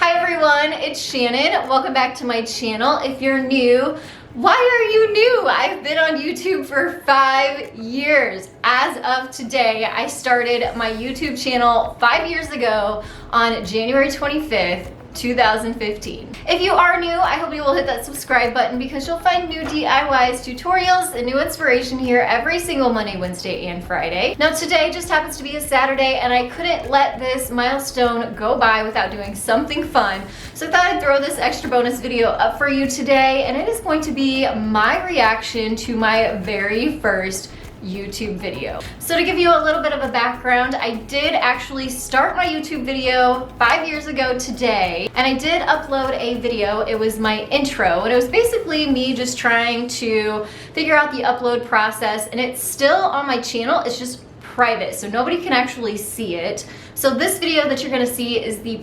Hi everyone, it's Shannon. Welcome back to my channel. If you're new, why are you new? I've been on YouTube for 5 years. As of today, I started my YouTube channel 5 years ago on January 25th, 2015. If you are new, I hope you will hit that subscribe button because you'll find new DIYs, tutorials, and new inspiration here every single Monday, Wednesday, and Friday. Now today just happens to be a Saturday and I couldn't let this milestone go by without doing something fun. So I thought I'd throw this extra bonus video up for you today, and it is going to be my reaction to my very first YouTube video. So to give you a little bit of a background, I did actually start my YouTube video 5 years ago today, and I did upload a video. It was my intro, and it was basically me just trying to figure out the upload process, and it's still on my channel. It's just private, so nobody can actually see it. So this video that you're gonna see is the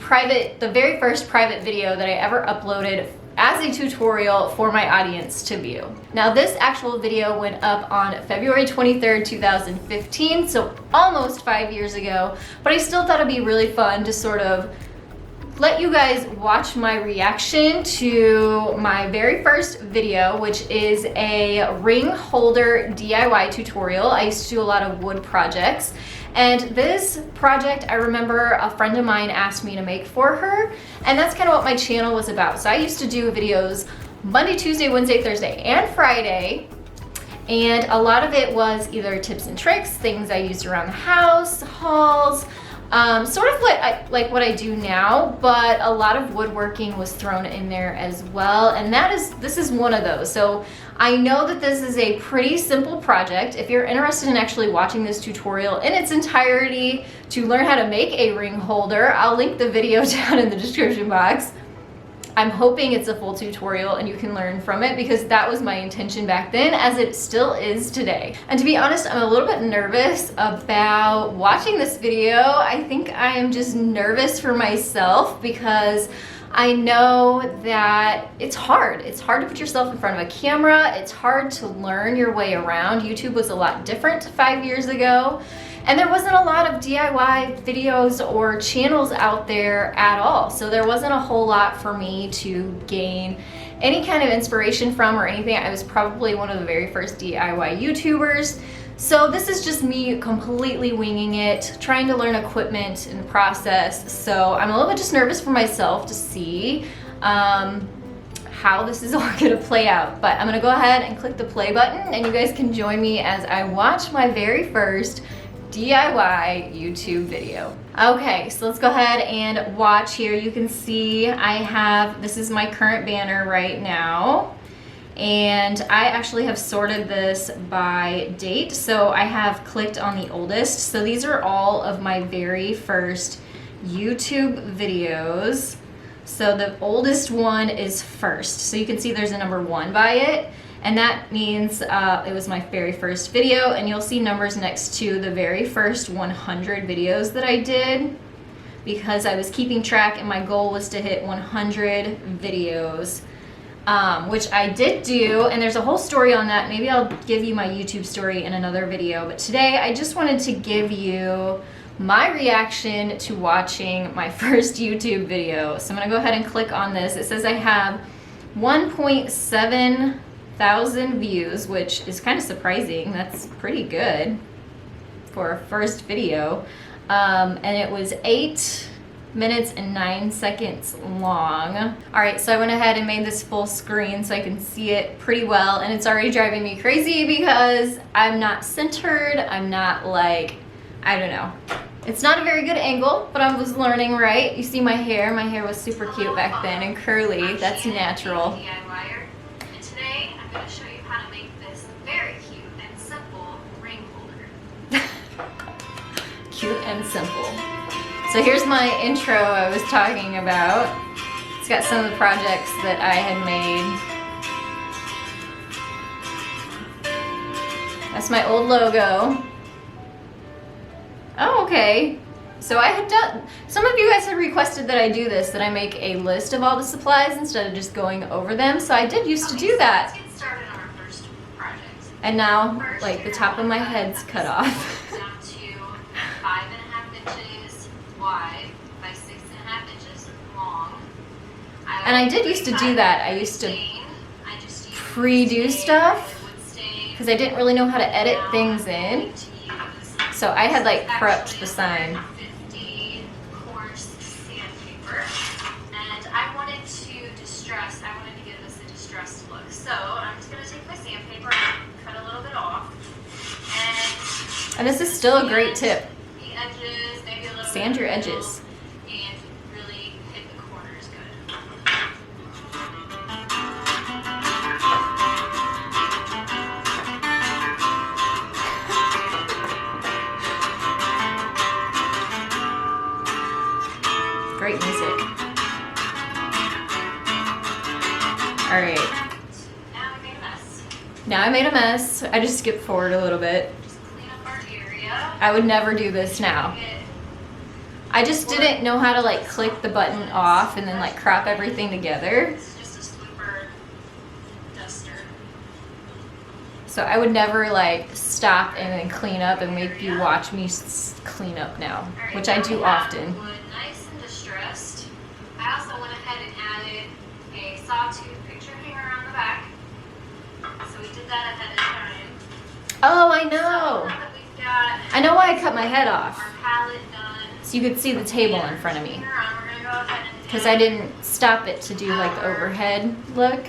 very first private video that I ever uploaded as a tutorial for my audience to view. Now this actual video went up on February 23rd, 2015, so almost 5 years ago, but I still thought it'd be really fun to sort of let you guys watch my reaction to my very first video, which is a ring holder DIY tutorial. I used to do a lot of wood projects, and this project I remember a friend of mine asked me to make for her, and that's kind of what my channel was about. So I used to do videos Monday, Tuesday, Wednesday, Thursday, and Friday, and a lot of it was either tips and tricks, things I used around the house, hauls, sort of what I do now, but a lot of woodworking was thrown in there as well, and this is one of those. So I know that this is a pretty simple project. If you're interested in actually watching this tutorial in its entirety to learn how to make a ring holder, I'll link the video down in the description box. I'm hoping it's a full tutorial and you can learn from it, because that was my intention back then, as it still is today. And to be honest, I'm a little bit nervous about watching this video. I think I am just nervous for myself because I know that it's hard. It's hard to put yourself in front of a camera. It's hard to learn your way around. YouTube was a lot different 5 years ago. And there wasn't a lot of DIY videos or channels out there at all. So there wasn't a whole lot for me to gain any kind of inspiration from or anything. I was probably one of the very first DIY YouTubers. So this is just me completely winging it, trying to learn equipment and process. So I'm a little bit just nervous for myself to see how this is all gonna play out. But I'm gonna go ahead and click the play button, and you guys can join me as I watch my very first DIY YouTube video. Okay, so let's go ahead and watch here. You can see this is my current banner right now, and I actually have sorted this by date. So I have clicked on the oldest. So these are all of my very first YouTube videos. So the oldest one is first. So you can see there's a number 1 by it. And that means it was my very first video, and you'll see numbers next to the very first 100 videos that I did, because I was keeping track and my goal was to hit 100 videos, which I did do, and there's a whole story on that. Maybe I'll give you my YouTube story in another video, but today I just wanted to give you my reaction to watching my first YouTube video. So I'm gonna go ahead and click on this. It says I have 1.7 thousand views, which is kind of surprising. That's pretty good for a first video. And it was 8 minutes and 9 seconds long. All right, so I went ahead and made this full screen so I can see it pretty well, and it's already driving me crazy because I'm not centered. I'm not like, I don't know. It's not a very good angle, but I was learning, right? You see my hair? My hair was super cute back then and curly. That's natural. And today I'm going to show you how to make this very cute and simple ring holder. Cute and simple. So here's my intro I was talking about. It's got some of the projects that I had made. That's my old logo. Oh, okay. So I had done, some of you guys had requested that I do this, that I make a list of all the supplies instead of just going over them. So I did used to do that. Let's get started on our first project. And now, like, the top of my head's cut off. Down to 5.5 inches wide by 6.5 inches long. And I did used to do that. I used to pre-do stuff because I didn't really know how to edit things in. So I had like prepped the sign. And I wanted to distress, I wanted to give this a distressed look. So I'm just going to take my sandpaper and cut a little bit off. And this is still a great tip. The edges, maybe a little Sand your edges. And really hit the corners good. Great music. All right. Now I made a mess. Now I made a mess. I just skipped forward a little bit. Just clean up our area. I would never do this now. I just didn't know how to like click the button off and then like crop everything together. It's just a sweeper duster. So I would never like stop and then clean up and make you watch me clean up now, which I do often. Wood nice and distressed. I also went ahead and added a sawtooth picture hanger on the back. So we did that ahead of time. Oh, I So know. now that we've got I know why I cut my head off. our palette done. So you could see the table in front of me. We're gonna go ahead and Because I didn't stop it to do like the overhead look.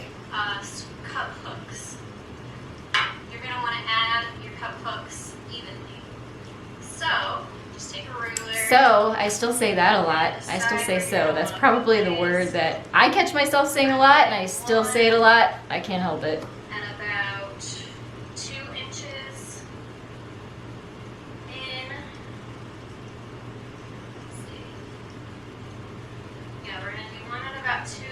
cup hooks. You're gonna want to add your cup hooks evenly. So just take a ruler. So, I still say that a lot. I still say so. That's probably the word that I catch myself saying a lot, and I still say it a lot. I can't help it. And about 2 inches in. Let's see. Yeah, we're gonna do one at about 2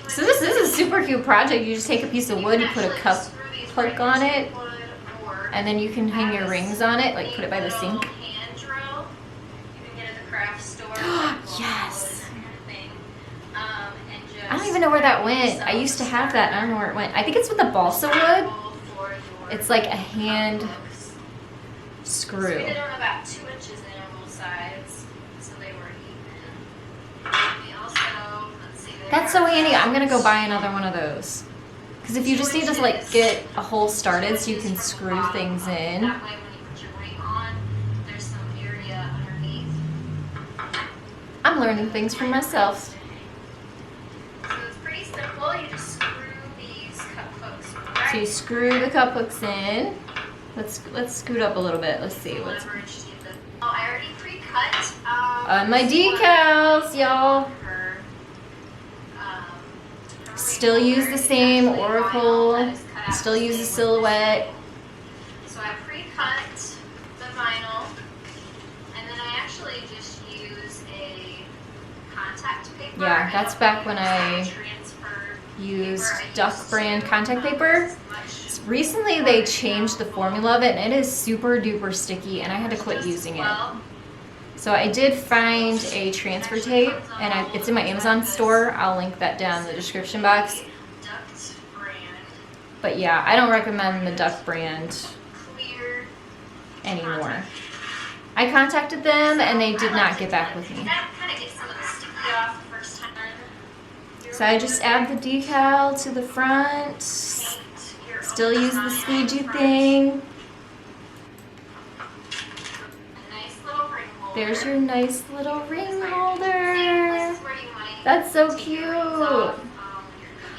So this is a super cute project. You just take a piece of wood, you put a cup hook on it, and then you can hang your rings on it, like put it by the sink. Hand drill. You can get at the craft store. Yes. Kind of thing. I don't even know where that went. I used to have that, and I don't know where it went. I think it's with the balsa wood. It's like a hand screw. So we did them about 2 inches in on both sides, so they were even. We also, let's see. That's so handy. I'm gonna go buy another one of those. Because if you just need to like get a hole started so you can screw things in. That way when you put your ring on, there's some area underneath. I'm learning things for myself. So it's pretty simple. You just screw these cup hooks right. So you screw the cup hooks in. Let's scoot up a little bit. Let's see what's Leverage to the. Oh, I already pre-cut. on my decals, y'all. Her Still use the same Oracle. Still use the silhouette. So I pre-cut the vinyl, and then I actually just use a contact paper. Yeah, that's back when I used Duck brand contact paper. Recently they changed the formula of it, and it is super duper sticky, and I had to quit using it. So I did find a transfer tape, and it's in my Amazon store. I'll link that down in the description box. But yeah, I don't recommend the Duck brand anymore. I contacted them, and they did not get back with me. So I just add the decal to the front. Still use the squeegee thing. There's your nice little ring holder. That's so cute.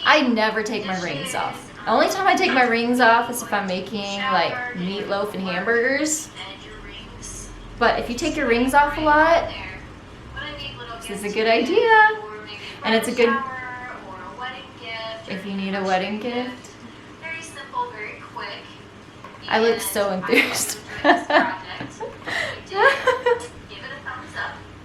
I never take my rings off. The only time I take my rings off is if I'm making like meatloaf and hamburgers. But if you take your rings off a lot, this is a good idea. And it's a good, if you need a wedding gift. Very simple, very quick. I look so enthused.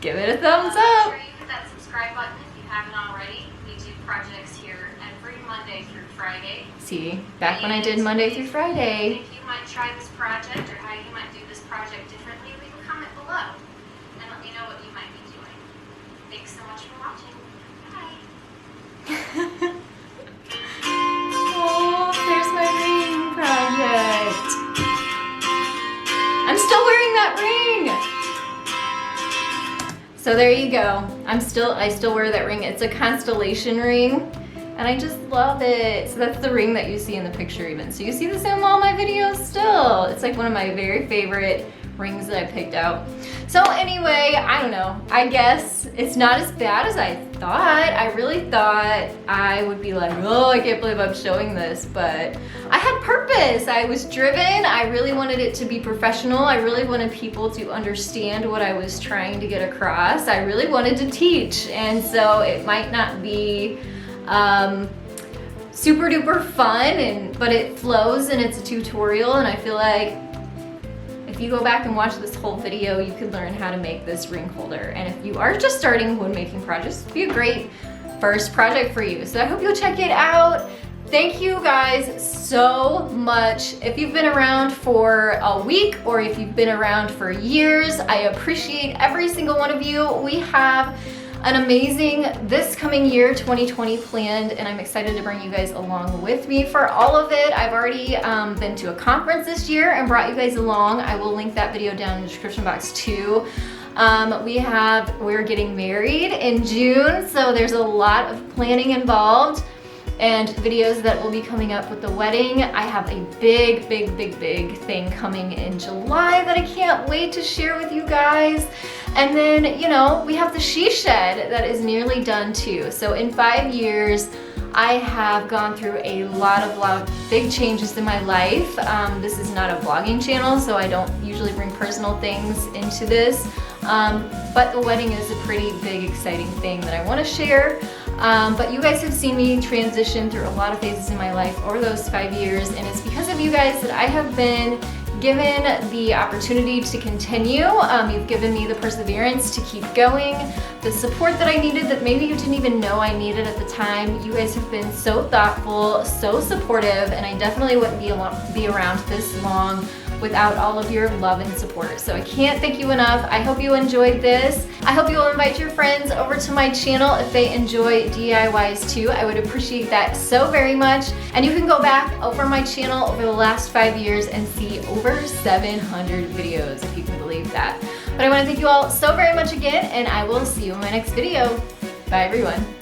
Give it a thumbs Make up. sure you hit that subscribe button if you haven't already. We do projects here every Monday through Friday. See, back when I did Monday through Friday. If you might try this project or how you might do this project differently, leave a comment below and let me know what you might be doing. Thanks so much for watching. Bye. Oh, there's my ring project. I'm still wearing that ring. So there you go. I still wear that ring. It's a constellation ring and I just love it. So that's the ring that you see in the picture even. So you see this in all my videos still. It's like one of my very favorite rings that I picked out. So anyway, I don't know. I guess it's not as bad as I thought. I really thought I would be like, oh, I can't believe I'm showing this, but I had purpose. I was driven. I really wanted it to be professional. I really wanted people to understand what I was trying to get across. I really wanted to teach. And so it might not be super duper fun, but it flows and it's a tutorial, and I feel like if you go back and watch this whole video, you could learn how to make this ring holder. And if you are just starting wood making projects, it'd be a great first project for you. So I hope you'll check it out. Thank you guys so much. If you've been around for a week or if you've been around for years, I appreciate every single one of you. We have an amazing this coming year 2020 planned, and I'm excited to bring you guys along with me for all of it. I've already been to a conference this year and brought you guys along. I will link that video down in the description box too. We're getting married in June, so there's a lot of planning involved and videos that will be coming up with the wedding. I have a big thing coming in July that I can't wait to share with you guys. And then, you know, we have the she shed that is nearly done too. So in 5 years, I have gone through a lot of big changes in my life. This is not a vlogging channel, so I don't usually bring personal things into this. But the wedding is a pretty big, exciting thing that I want to share. But you guys have seen me transition through a lot of phases in my life over those 5 years, and it's because of you guys that I have been given the opportunity to continue. You've given me the perseverance to keep going, the support that I needed that maybe you didn't even know I needed at the time. You guys have been so thoughtful, so supportive, and I definitely wouldn't be around this long without all of your love and support. So I can't thank you enough. I hope you enjoyed this. I hope you'll invite your friends over to my channel if they enjoy DIYs too. I would appreciate that so very much. And you can go back over my channel over the last 5 years and see over 700 videos, if you can believe that. But I want to thank you all so very much again, and I will see you in my next video. Bye everyone.